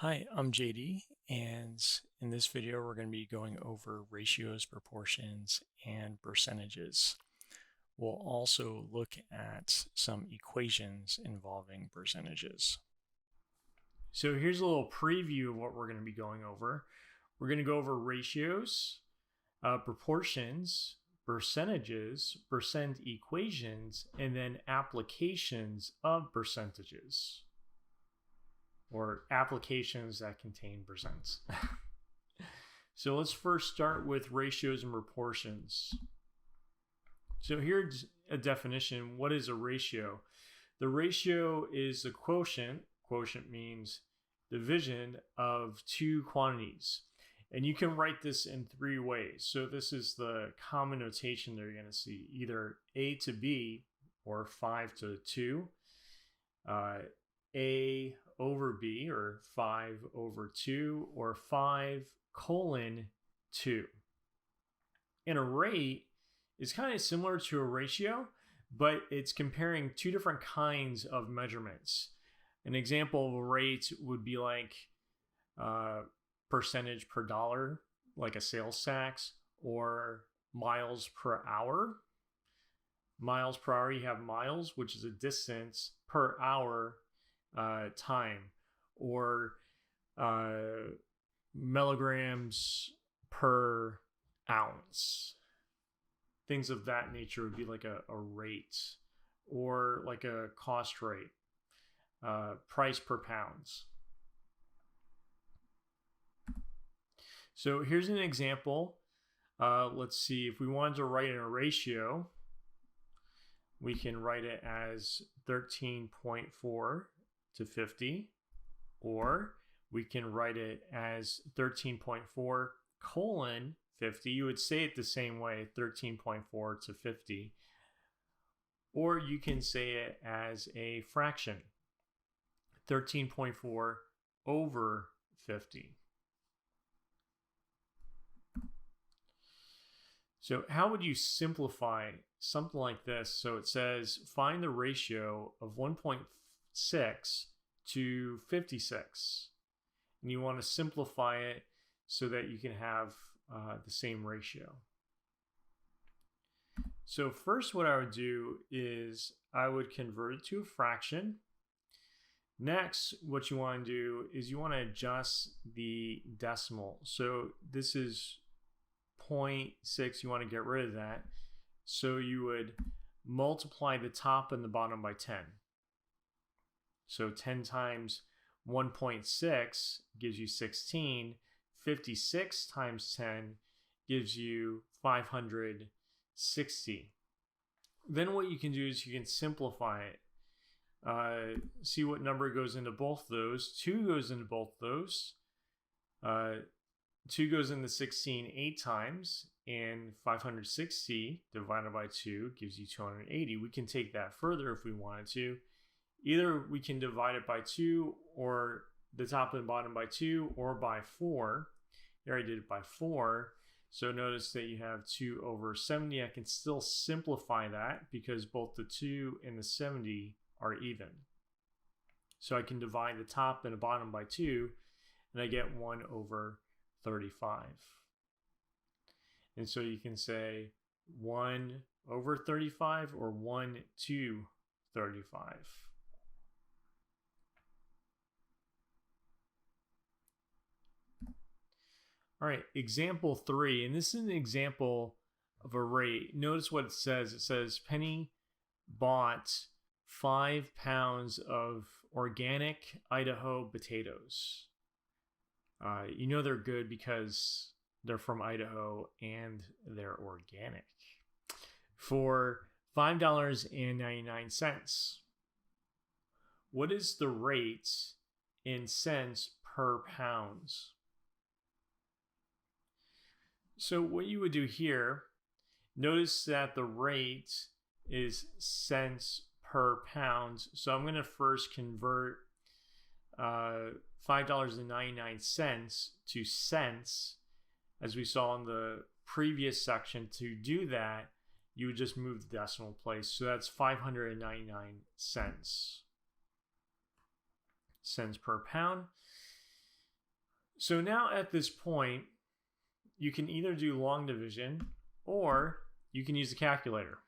Hi, I'm JD, and in this video we're going to be going over ratios, proportions, and percentages. We'll also look at some equations involving percentages. So here's a little preview of what we're going to be going over. We're going to go over ratios, proportions, percentages, percent equations, and then applications of percentages, or applications that contain percents. So let's first start with ratios and proportions. So here's a definition. What is a ratio? The ratio is a quotient. Quotient means division of two quantities. And you can write this in three ways. So this is the common notation that you're going to see. Either A to B, or 5 to 2. A over B, or 5 over 2, or 5:2. And a rate is kind of similar to a ratio, but it's comparing two different kinds of measurements. An example of a rate would be like percentage per dollar, like a sales tax, or miles per hour. Miles per hour, you have miles, which is a distance, per hour, time, or milligrams per ounce. Things of that nature would be like a rate, or like a cost rate, price per pounds. So here's an example. Let's see, if we wanted to write in a ratio, we can write it as 13.4 to 50, or we can write it as 13.4 colon 50. You would say it the same way, 13.4 to 50. Or you can say it as a fraction, 13.4 over 50. So how would you simplify something like this? So it says find the ratio of 1.6 to 56. And you want to simplify it so that you can have the same ratio. So first what I would do is I would convert it to a fraction. Next, what you want to do is you want to adjust the decimal. So this is 0.6, you want to get rid of that. So you would multiply the top and the bottom by 10. So 10 times 1.6 gives you 16. 56 times 10 gives you 560. Then what you can do is you can simplify it. See what number goes into both those. 2 goes into both those. 2 goes into 16 8 times, and 560 divided by 2 gives you 280. We can take that further if we wanted to. Either we can divide it by 2, or the top and bottom by 2, or by 4. Here I did it by 4. So notice that you have 2 over 70. I can still simplify that because both the 2 and the 70 are even. So I can divide the top and the bottom by 2, and I get 1 over 35. And so you can say 1 over 35 or 1 to 35. All right, example 3, and this is an example of a rate. Notice what it says. It says Penny bought 5 pounds of organic Idaho potatoes. You know they're good because they're from Idaho and they're organic, for $5.99. What is the rate in cents per pounds? So what you would do here, notice that the rate is cents per pound. So I'm going to first convert $5.99 to cents, as we saw in the previous section. To do that, you would just move the decimal place. So that's 599 cents per pound. So now at this point, you can either do long division or you can use a calculator.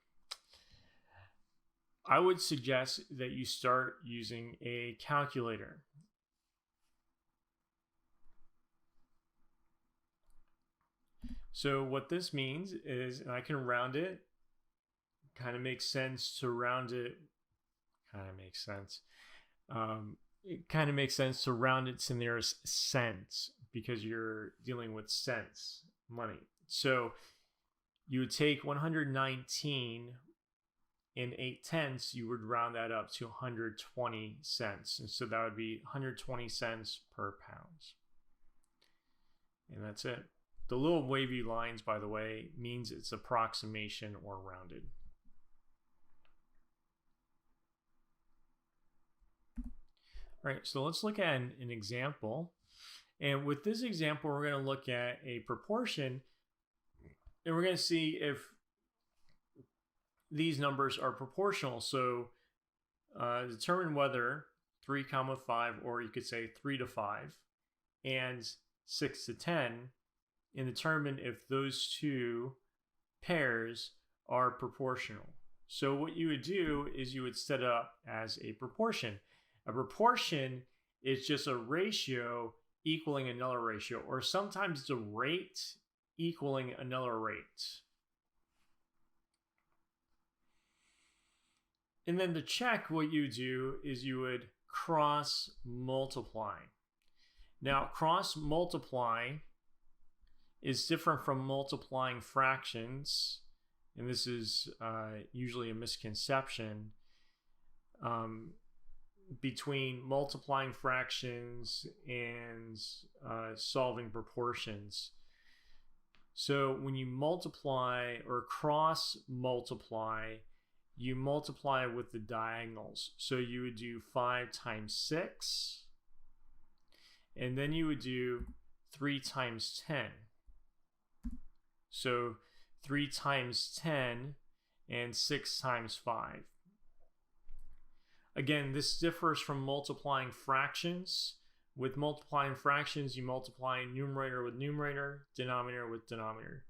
I would suggest that you start using a calculator. So what this means is, and I can round it, kind of makes sense to round it, it kind of makes sense to round it to nearest cents because you're dealing with cents, money. So you would take 119 and 8/10, you would round that up to 120 cents. And so that would be 120 cents per pound. And that's it. The little wavy lines, by the way, means it's approximation or rounded. All right, so let's look at an example. And with this example, we're going to look at a proportion, and we're going to see if these numbers are proportional. So determine whether 3, 5, or you could say 3 to 5, and 6 to 10, and determine if those two pairs are proportional. So what you would do is you would set it up as a proportion. A proportion is just a ratio equaling another ratio, or sometimes it's a rate equaling another rate. And then to check, what you do is you would cross multiply. Now, cross multiply is different from multiplying fractions, and this is usually a misconception between multiplying fractions and solving proportions. So when you multiply or cross multiply, you multiply with the diagonals. So you would do 5 times 6, and then you would do 3 times 10. So 3 times 10 and 6 times 5. Again, this differs from multiplying fractions. With multiplying fractions, you multiply numerator with numerator, denominator with denominator.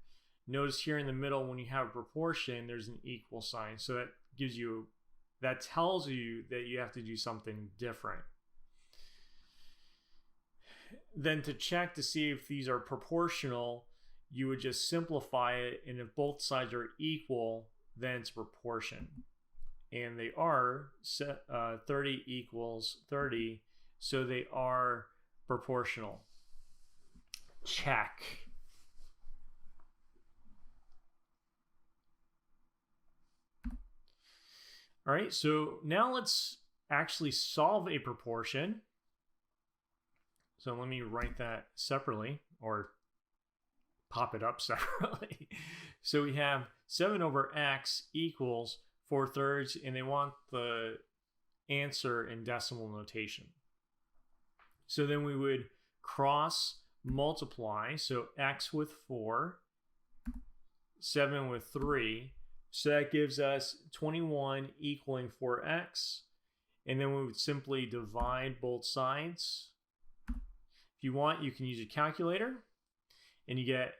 Notice here in the middle, when you have a proportion, there's an equal sign. So that tells you that you have to do something different. Then to check to see if these are proportional, you would just simplify it, and if both sides are equal, then it's proportion. And they are 30 equals 30, so they are proportional. Check. All right, so now let's actually solve a proportion. So let me write that separately, or pop it up separately. So we have 7 over x equals 4/3, and they want the answer in decimal notation. So then we would cross multiply. So x with 4, 7 with 3. So that gives us 21 equaling 4x. And then we would simply divide both sides. If you want, you can use a calculator. And you get,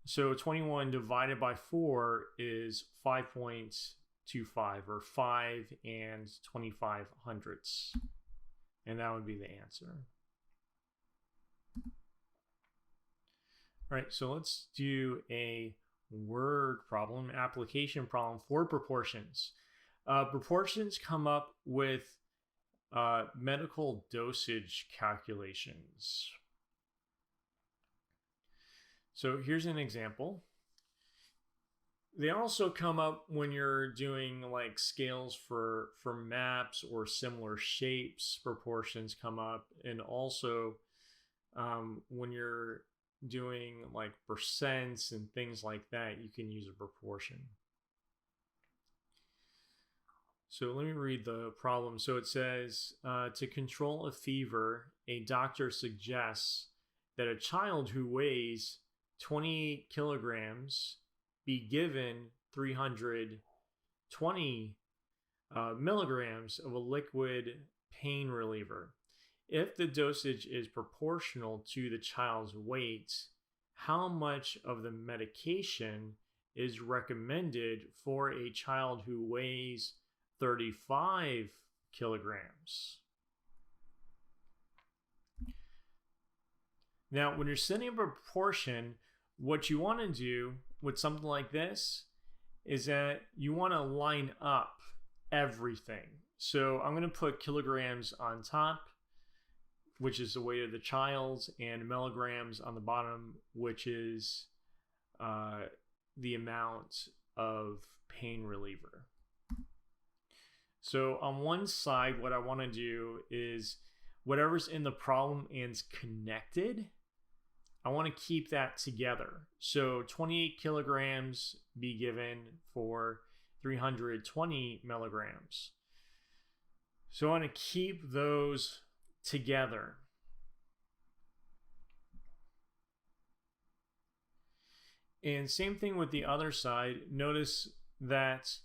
so 21 divided by 4 is 5.25, or 5 and 25 hundredths. And that would be the answer. All right, so let's do a word problem, application problem for proportions. Proportions come up with medical dosage calculations. So here's an example. They also come up when you're doing like scales for maps or similar shapes. Proportions come up, and also when you're doing like percents and things like that, you can use a proportion. So let me read the problem. So it says, to control a fever, a doctor suggests that a child who weighs 28 kilograms be given 320 milligrams of a liquid pain reliever. if the dosage is proportional to the child's weight, how much of the medication is recommended for a child who weighs 35 kilograms? Now, when you're setting up a proportion, what you want to do with something like this is that you want to line up everything. So I'm going to put kilograms on top, which is the weight of the child, and milligrams on the bottom, which is the amount of pain reliever. So on one side, what I want to do is whatever's in the problem and is connected, I want to keep that together. So 28 kilograms be given for 320 milligrams. So I want to keep those together. And same thing with the other side. Notice that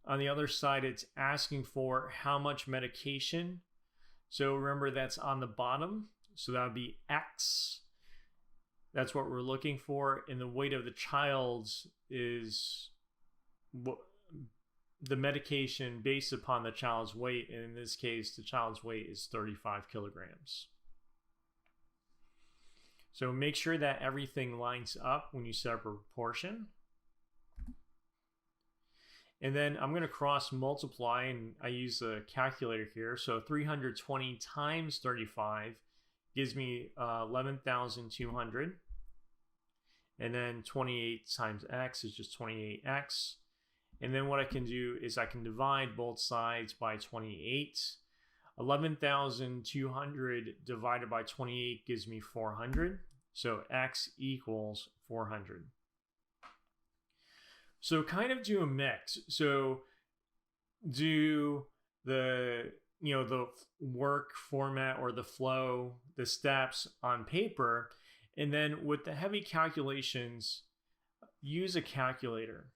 on the other side, it's asking for how much medication. So remember, that's on the bottom. So that would be X. That's what we're looking for. And the weight of the child is the medication based upon the child's weight. And in this case, the child's weight is 35 kilograms. So make sure that everything lines up when you set up a proportion. And then I'm going to cross multiply, and I use a calculator here. So 320 times 35 gives me 11,200. And then 28 times x is just 28x. And then what I can do is I can divide both sides by 28. 11,200 divided by 28 gives me 400. So x equals 400. So kind of do a mix. So do the work format or the flow, the steps on paper, and then with the heavy calculations, use a calculator.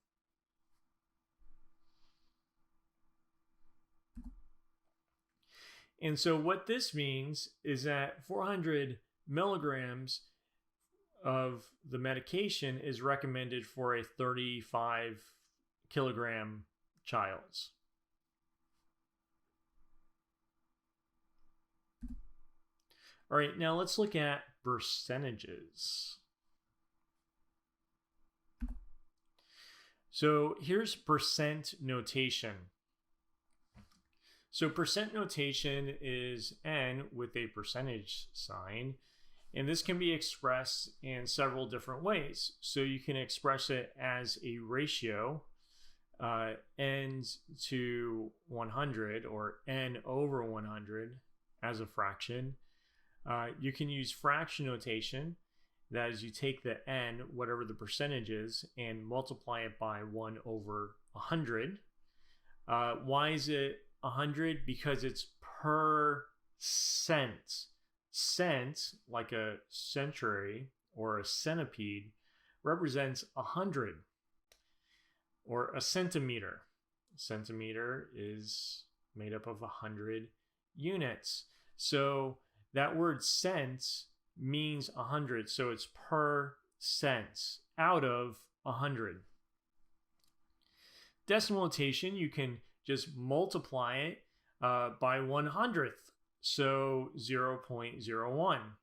And so what this means is that 400 milligrams of the medication is recommended for a 35 kilogram child. All right, now let's look at percentages. So here's percent notation. So percent notation is n with a percentage sign. And this can be expressed in several different ways. So you can express it as a ratio, n to 100 or n over 100 as a fraction. You can use fraction notation. That is, you take the n, whatever the percentage is, and multiply it by 1 over 100. Why is it 100? Because it's per cent. Cent, like a century or a centipede, represents 100, or a centimeter. A centimeter is made up of 100 units. So that word cent means 100, so it's per cent out of 100. Decimal notation, you can just multiply it by 100th. So 0.01.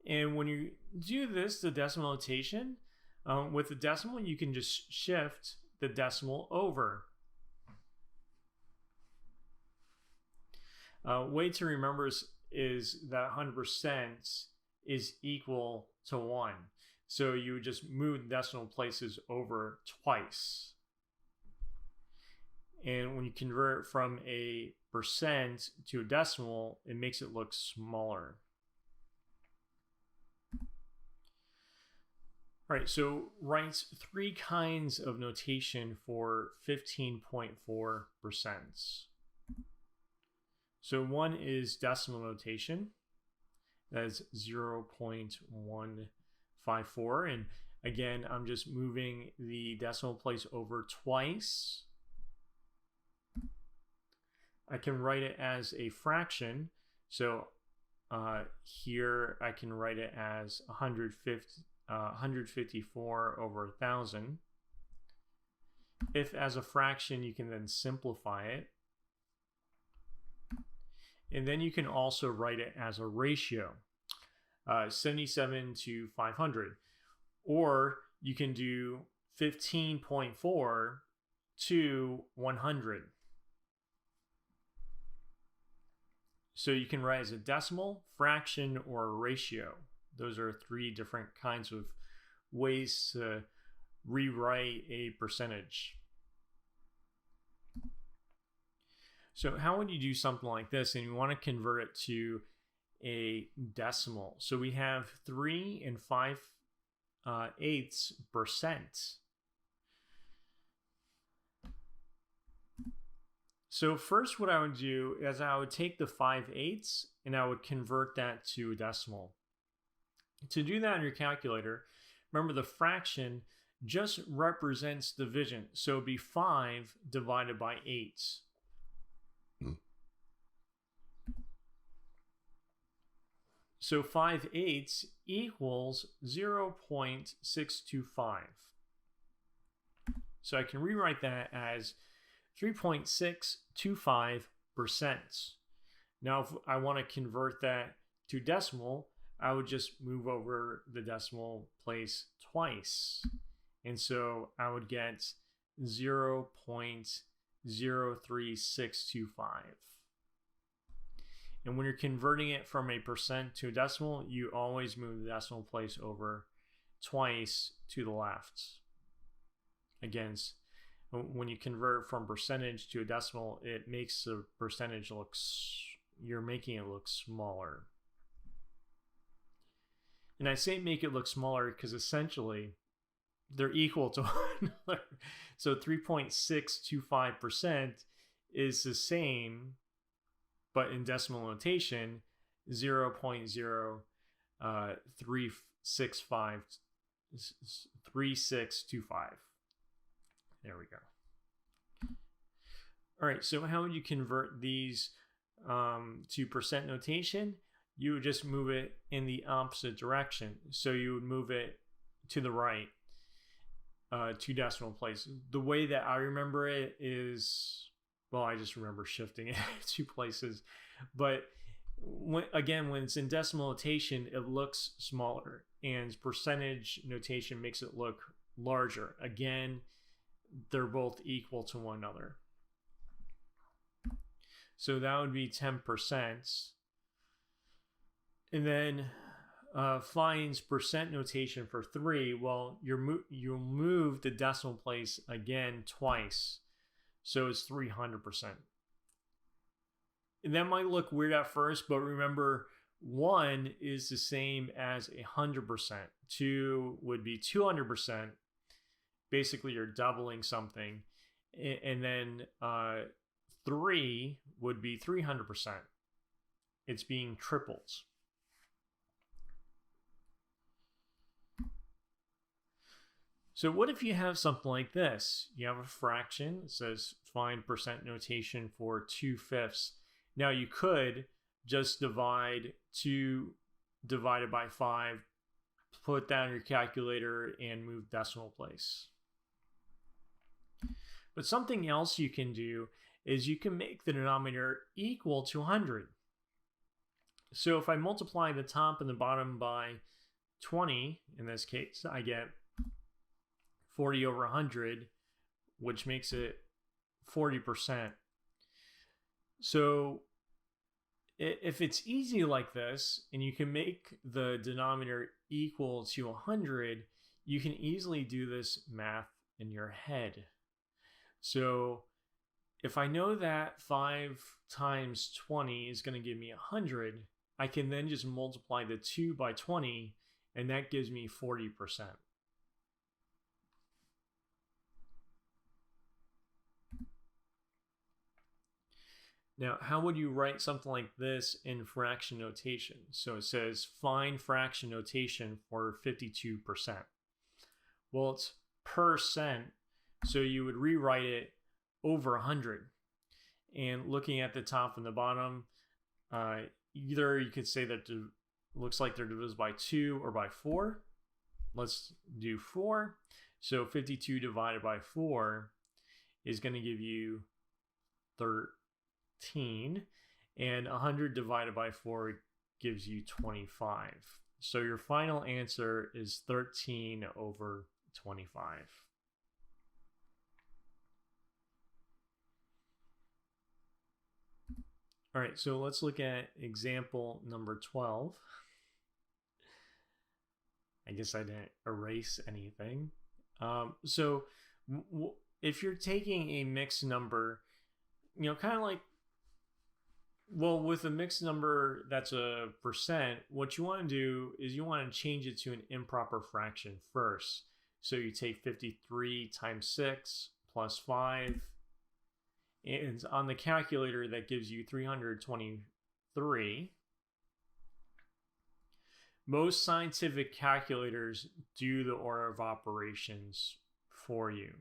And when you do this, the decimal notation, with the decimal, you can just shift the decimal over. Way to remember is that 100% is equal to 1. So you would just move the decimal places over twice. And when you convert from a percent to a decimal, it makes it look smaller. All right, so write 3 kinds of notation for 15.4%. So one is decimal notation. That's 0.154. And again, I'm just moving the decimal place over twice. I can write it as a fraction. So here I can write it as 154 over 1,000. If as a fraction, you can then simplify it. And then you can also write it as a ratio, 77 to 500. Or you can do 15.4 to 100. So you can write as a decimal, fraction, or a ratio. Those are 3 different kinds of ways to rewrite a percentage. So how would you do something like this? And you want to convert it to a decimal. So we have 3 and 5/8%. So first what I would do is I would take the 5/8 and I would convert that to a decimal. To do that on your calculator, remember the fraction just represents division. So it'd be 5 divided by 8. So 5/8 equals 0.625. So I can rewrite that as 3.625%. Now, if I want to convert that to decimal, I would just move over the decimal place twice. And so I would get 0.03625. And when you're converting it from a percent to a decimal, you always move the decimal place over twice to the left. Again, when you convert from percentage to a decimal, it makes the percentage you're making it look smaller. And I say make it look smaller because essentially they're equal to one another. So 3.625% is the same, but in decimal notation, 0.03625. There we go. All right, so how would you convert these to percent notation? You would just move it in the opposite direction. So you would move it to the right, 2 decimal places. The way that I remember it is, well, I just remember shifting it 2 places. But when it's in decimal notation, it looks smaller, and percentage notation makes it look larger. Again, they're both equal to one another. So that would be 10%. And then finds percent notation for 3. Well, you'll move the decimal place again twice. So it's 300%. And that might look weird at first, but remember, 1 is the same as 100%. 2 would be 200%. Basically, you're doubling something. And then 3 would be 300%. It's being tripled. So what if you have something like this? You have a fraction. It says find percent notation for 2/5. Now you could just divide 2 divided by 5, put that on your calculator, and move decimal place. But something else you can do is you can make the denominator equal to 100. So if I multiply the top and the bottom by 20, in this case, I get 40 over 100, which makes it 40%. So if it's easy like this, and you can make the denominator equal to 100, you can easily do this math in your head. So if I know that 5 times 20 is going to give me 100, I can then just multiply the 2 by 20, and that gives me 40%. Now, how would you write something like this in fraction notation? So it says find fraction notation for 52%. Well, it's percent, so you would rewrite it over 100. And looking at the top and the bottom, either you could say that looks like they're divisible by 2 or by 4. Let's do 4. So 52 divided by 4 is going to give you 13. And 100 divided by 4 gives you 25. So your final answer is 13 over 25. All right, so let's look at example number 12. I guess I didn't erase anything. So if you're taking a mixed number, kind of like, well, with a mixed number that's a percent, what you want to do is you want to change it to an improper fraction first. So you take 53 times 6 plus 5. And on the calculator, that gives you 323. Most scientific calculators do the order of operations for you.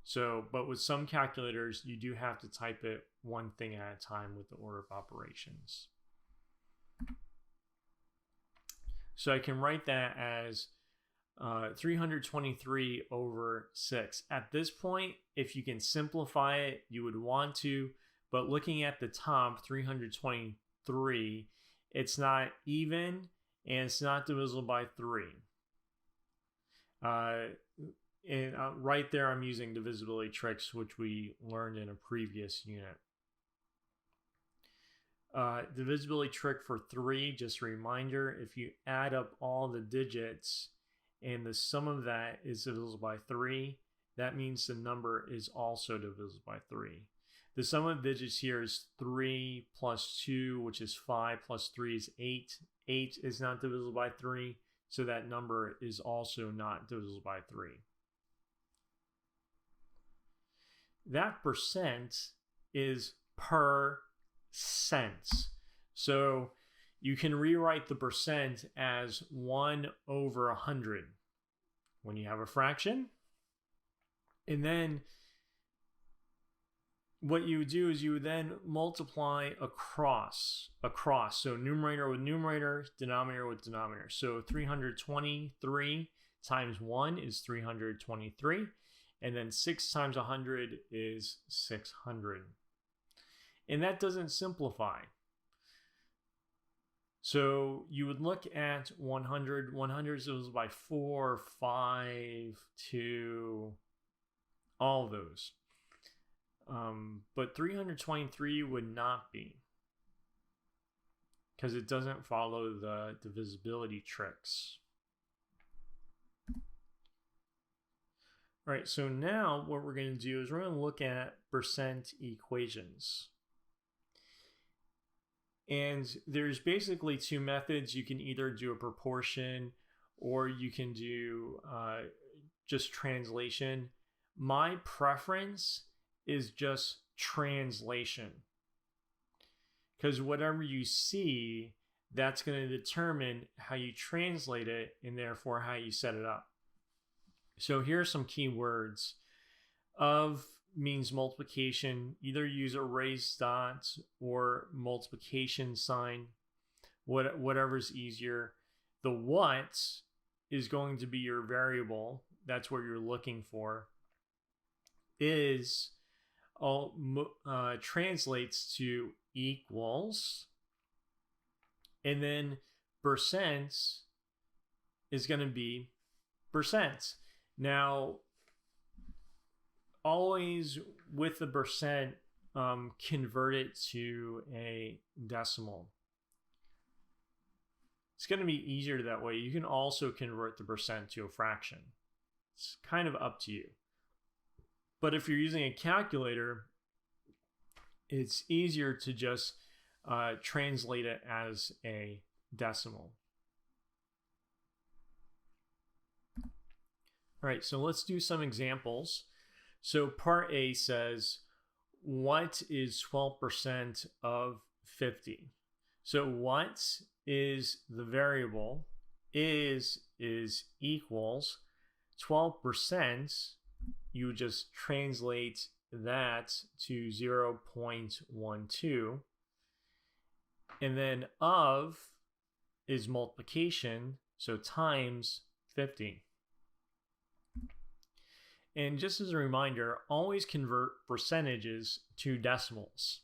So, but with some calculators, you do have to type it one thing at a time with the order of operations. So I can write that as 323 over 6. At this point, if you can simplify it, you would want to, but looking at the top, 323, it's not even and it's not divisible by 3. Right there, I'm using divisibility tricks, which we learned in a previous unit. Divisibility trick for 3, just a reminder, if you add up all the digits and the sum of that is divisible by 3, that means the number is also divisible by 3. The sum of digits here is 3 plus 2, which is 5, plus 3 is 8. 8 is not divisible by 3, so that number is also not divisible by 3. That percent is per cents. So you can rewrite the percent as 1 over 100 when you have a fraction. And then what you would do is you would then multiply across. So numerator with numerator, denominator with denominator. So 323 times 1 is 323. And then 6 times 100 is 600. And that doesn't simplify. So you would look at 100. 100 is divisible by 4, 5, 2, all of those. But 323 would not be, because it doesn't follow the divisibility tricks. All right, so now what we're going to do is we're going to look at percent equations. And there's basically two methods. You can either do a proportion or you can do just translation. My preference is just translation, because whatever you see, that's going to determine how you translate it and therefore how you set it up. So here are some key words. Of means multiplication. Either use a raised dot or multiplication sign, whatever's easier. The what is going to be your variable. That's what you're looking for. Is all translates to equals, and then percent is going to be percent. Now, always with the percent, convert it to a decimal. It's going to be easier that way. You can also convert the percent to a fraction. It's kind of up to you. But if you're using a calculator, it's easier to just translate it as a decimal. All right, so let's do some examples. So part A says, what is 12% of 50? So what is the variable, is equals 12%. You just translate that to 0.12. And then of is multiplication, so times 50. And just as a reminder, always convert percentages to decimals.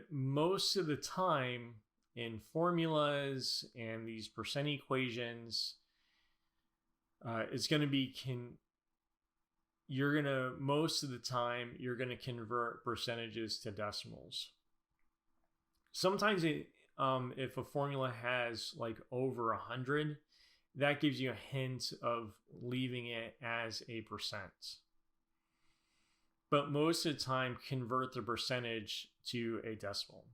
Most of the time in formulas and these percent equations, it's going to be most of the time you're going to convert percentages to decimals. Sometimes if a formula has like over 100, that gives you a hint of leaving it as a percent. But most of the time, convert the percentage to a decimal.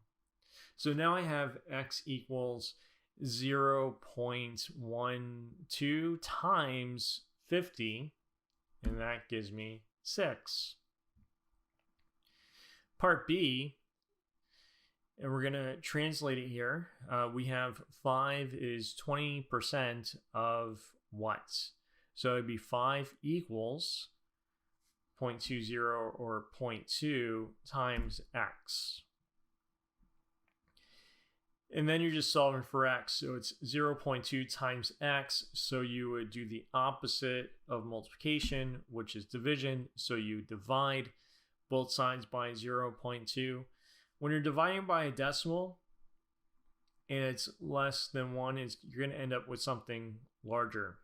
So now I have x equals 0.12 times 50, and that gives me 6. Part B, and we're going to translate it here. We have 5 is 20% of what? So it'd be 5 equals 0.20 or 0.2 times x. And then you're just solving for x. So it's 0.2 times x. So you would do the opposite of multiplication, which is division. So you divide both sides by 0.2. When you're dividing by a decimal and it's less than 1, you're going to end up with something larger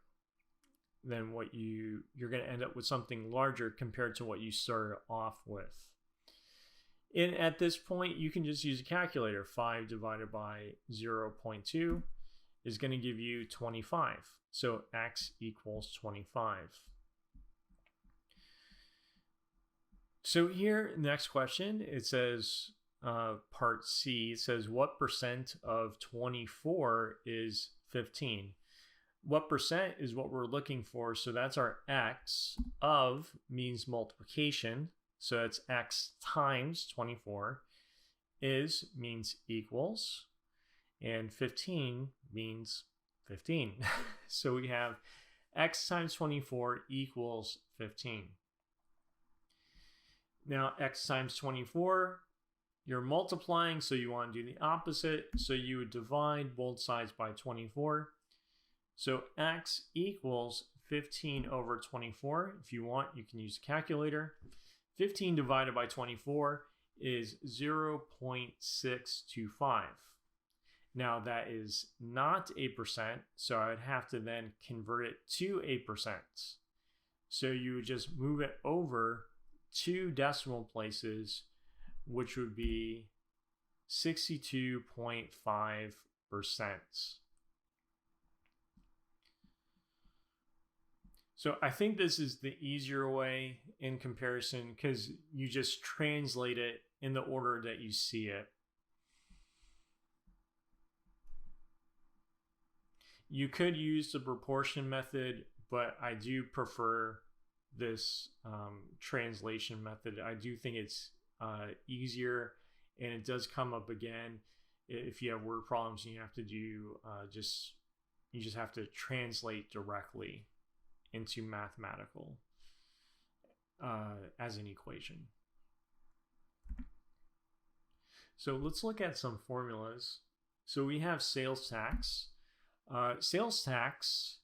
than what you're going to end up with something larger compared to what you started off with. And at this point, you can just use a calculator. 5 divided by 0.2 is going to give you 25. So x equals 25. So here, next question, it says, part C, it says, what percent of 24 is 15? What percent is what we're looking for? So that's our x. Of means multiplication. So that's x times 24. Is means equals. And 15 means 15. So we have x times 24 equals 15. Now x times 24, you're multiplying, so you want to do the opposite. So you would divide both sides by 24. So x equals 15 over 24. If you want, you can use a calculator. 15 divided by 24 is 0.625. Now that is not a percent, so I would have to then convert it to a percent. So you would just move it over 2 decimal places, which would be 62.5%. So I think this is the easier way in comparison because you just translate it in the order that you see it. You could use the proportion method, but I do prefer this translation method. I do think it's easier, and it does come up again if you have word problems and you have to do you just have to translate directly into mathematical as an equation. So let's look at some formulas. So we have sales tax. Sales tax,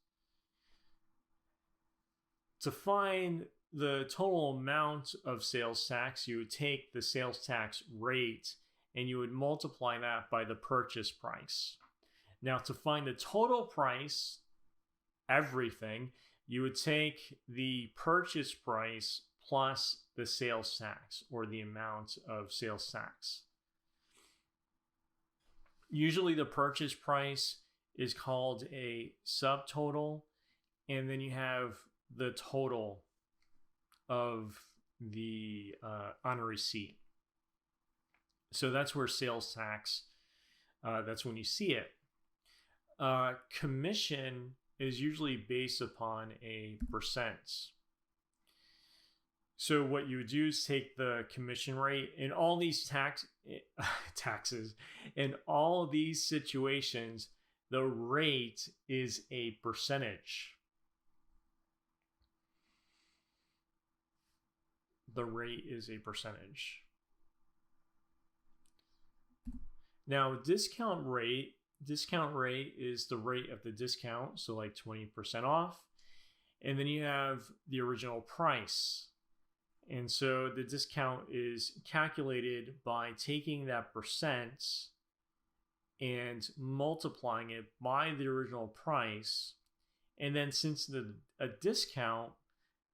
to find the total amount of sales tax, you would take the sales tax rate and you would multiply that by the purchase price. Now to find the total price, everything, you would take the purchase price plus the sales tax, or the amount of sales tax. Usually the purchase price is called a subtotal, and then you have the total of the on a receipt. So that's where sales tax, that's when you see it. Commission is usually based upon a percent. So what you would do is take the commission rate in all these taxes, in all of these situations, the rate is a percentage. the rate is a percentage. Now, discount rate is the rate of the discount, so like 20% off. And then you have the original price. And so the discount is calculated by taking that percent and multiplying it by the original price. And then since a discount,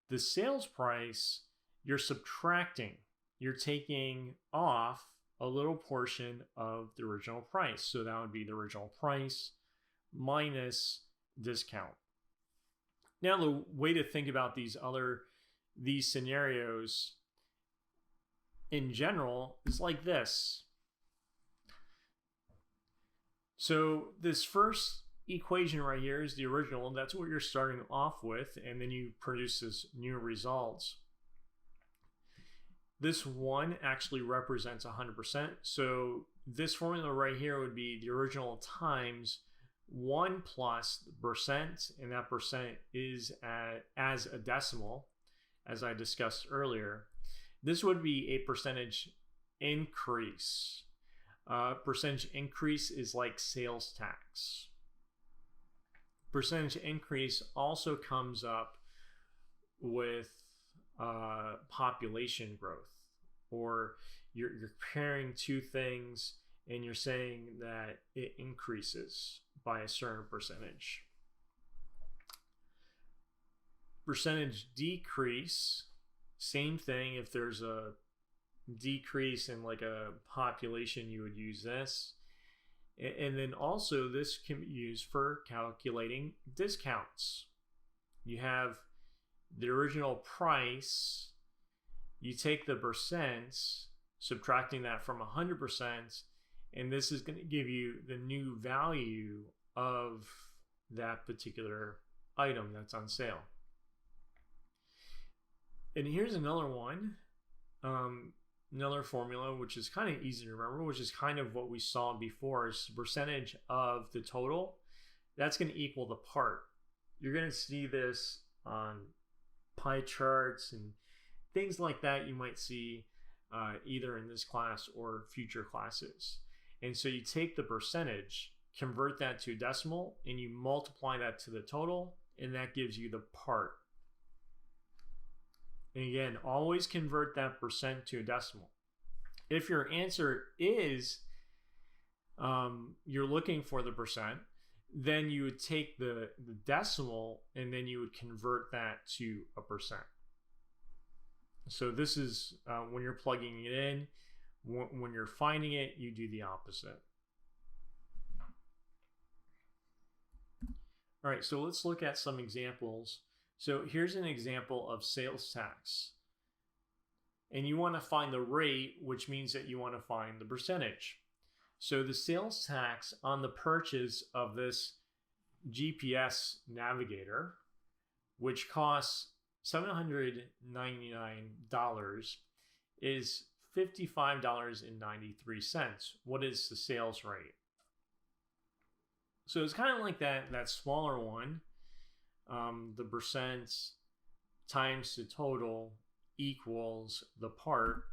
the sales price, you're subtracting. You're taking off a little portion of the original price. So that would be the original price minus discount. Now, the way to think about these scenarios in general is like this. So this first equation right here is the original, and that's what you're starting off with, and then you produce this new results. This one actually represents 100%. So this formula right here would be the original times 1 plus the percent, and that percent is as a decimal, as I discussed earlier. This would be a percentage increase. Percentage increase is like sales tax. Percentage increase also comes up with population growth, or you're comparing two things and you're saying that it increases by a certain percentage. Percentage decrease, same thing. If there's a decrease in like a population, you would use this. And then also this can be used for calculating discounts. You have the original price, you take the percent, subtracting that from 100%, and this is going to give you the new value of that particular item that's on sale. And here's another one, another formula, which is kind of easy to remember, which is kind of what we saw before, is the percentage of the total. That's going to equal the part. You're going to see this on pie charts and things like that you might see either in this class or future classes. And so you take the percentage, convert that to a decimal, and you multiply that to the total, and that gives you the part. And again, always convert that percent to a decimal. If your answer is you're looking for the percent, then you would take the decimal and then you would convert that to a percent. So this is when you're plugging it in. When you're finding it, you do the opposite. All right, so let's look at some examples. So here's an example of sales tax. And you want to find the rate, which means that you want to find the percentage. So the sales tax on the purchase of this GPS navigator, which costs $799, is $55.93. What is the sales rate? So it's kind of like that smaller one. The percent times the total equals the part.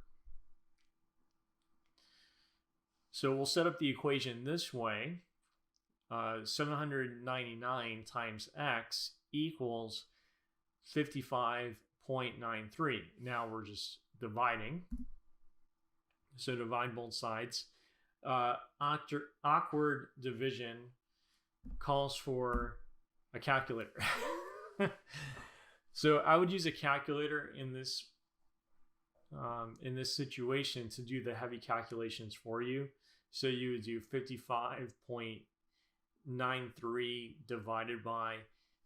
So we'll set up the equation this way. 799 times x equals 55.93. Now we're just dividing. So divide both sides. Awkward division calls for a calculator. So I would use a calculator in this situation to do the heavy calculations for you. So you would do 55.93 divided by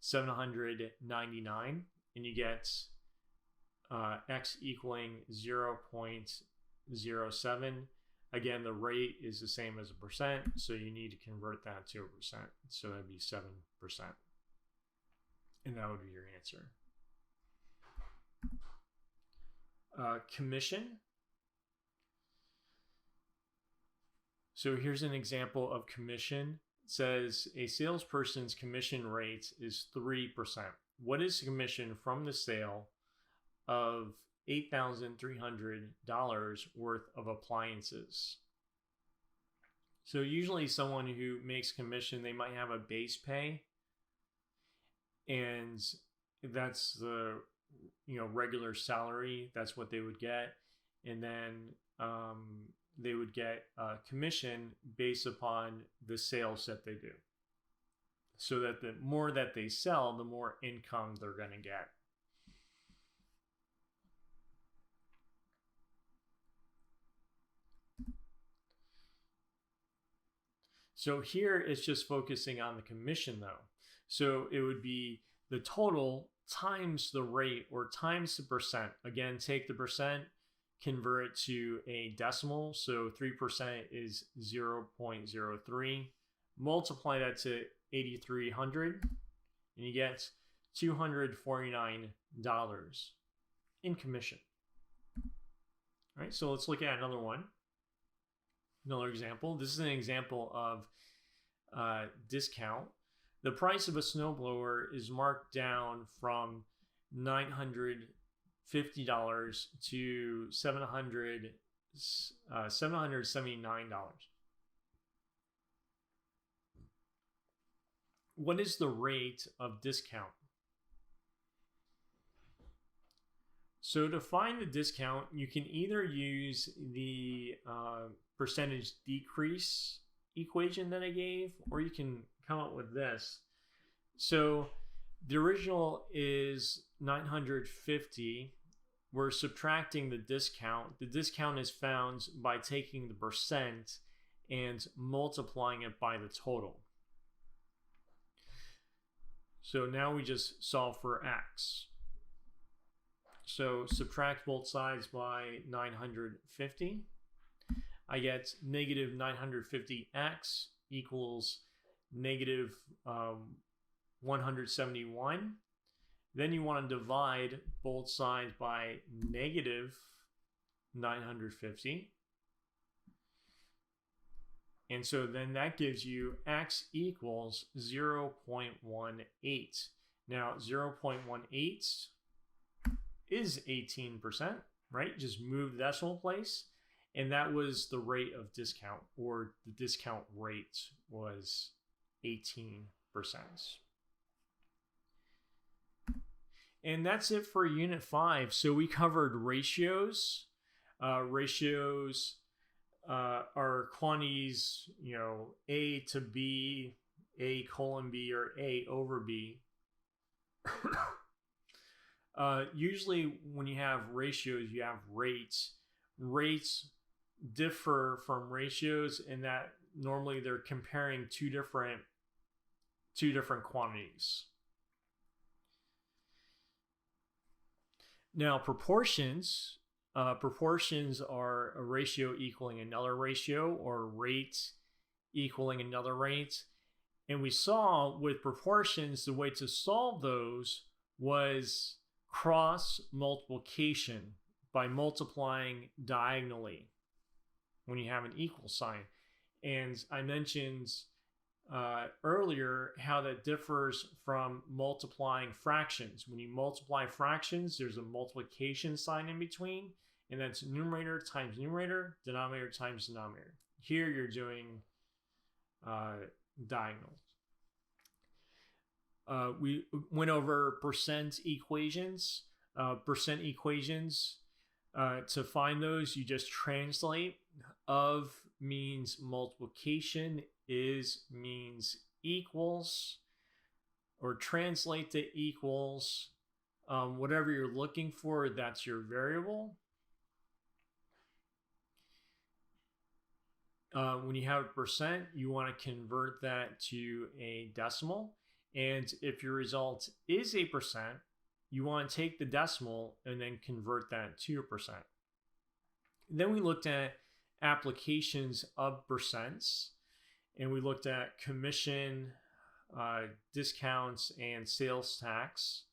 799, and you get x equaling 0.07. Again, the rate is the same as a percent, so you need to convert that to a percent. So that'd be 7%. And that would be your answer. Commission. So here's an example of commission. It says a salesperson's commission rate is 3%. What is the commission from the sale of $8,300 worth of appliances. So usually someone who makes commission, they might have a base pay, and that's the regular salary. That's what they would get, and then they would get commission based upon the sales that they do. So that the more that they sell, the more income they're going to get. So here it's just focusing on the commission though. So it would be the total times the rate or times the percent. Again, take the percent, convert it to a decimal. So 3% is 0.03. Multiply that to 8,300 and you get $249 in commission. All right, so let's look at another one. Another example. This is an example of discount. The price of a snowblower is marked down from $950 to $779. What is the rate of discount? So to find the discount, you can either use the percentage decrease equation that I gave, or you can come up with this. So the original is 950. We're subtracting the discount. The discount is found by taking the percent and multiplying it by the total. So now we just solve for x. So subtract both sides by 950. I get negative 950x equals negative 171. Then you want to divide both sides by negative 950. And so then that gives you x equals 0.18. Now 0.18 is 18%, right? Just move the decimal place. And that was the rate of discount, or the discount rate was 18%. And that's it for Unit 5. So we covered ratios. Ratios are quantities, A to B, A colon B, or A over B. Usually when you have ratios, you have rates. Rates differ from ratios in that normally they're comparing two different quantities. Now proportions are a ratio equaling another ratio, or rate equaling another rate. And we saw with proportions, the way to solve those was cross multiplication by multiplying diagonally when you have an equal sign. And I mentioned earlier how that differs from multiplying fractions. When you multiply fractions, there's a multiplication sign in between, and that's numerator times numerator, denominator times denominator. Here you're doing diagonals. We went over percent equations. To find those, you just translate. Of means multiplication, is means equals, or translate to equals. Whatever you're looking for, that's your variable. When you have a percent, you want to convert that to a decimal. And if your result is a percent, you want to take the decimal and then convert that to a percent. Then we looked at applications of percents, and we looked at commission, discounts, and sales tax.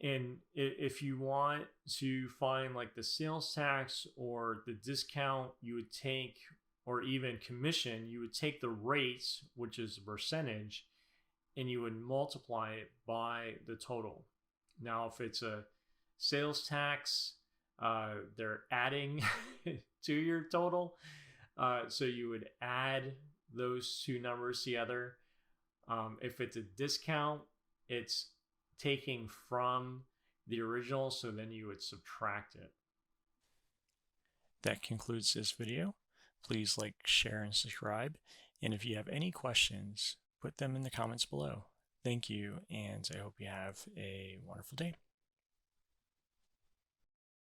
And if you want to find like the sales tax or the discount, you would take, or even commission, you would take the rates, which is the percentage, and you would multiply it by the total. Now, if it's a sales tax, they're adding to your total. So you would add those two numbers together. If it's a discount, it's taking from the original, so then you would subtract it. That concludes this video. Please like, share, and subscribe. And if you have any questions, put them in the comments below. Thank you, and I hope you have a wonderful day.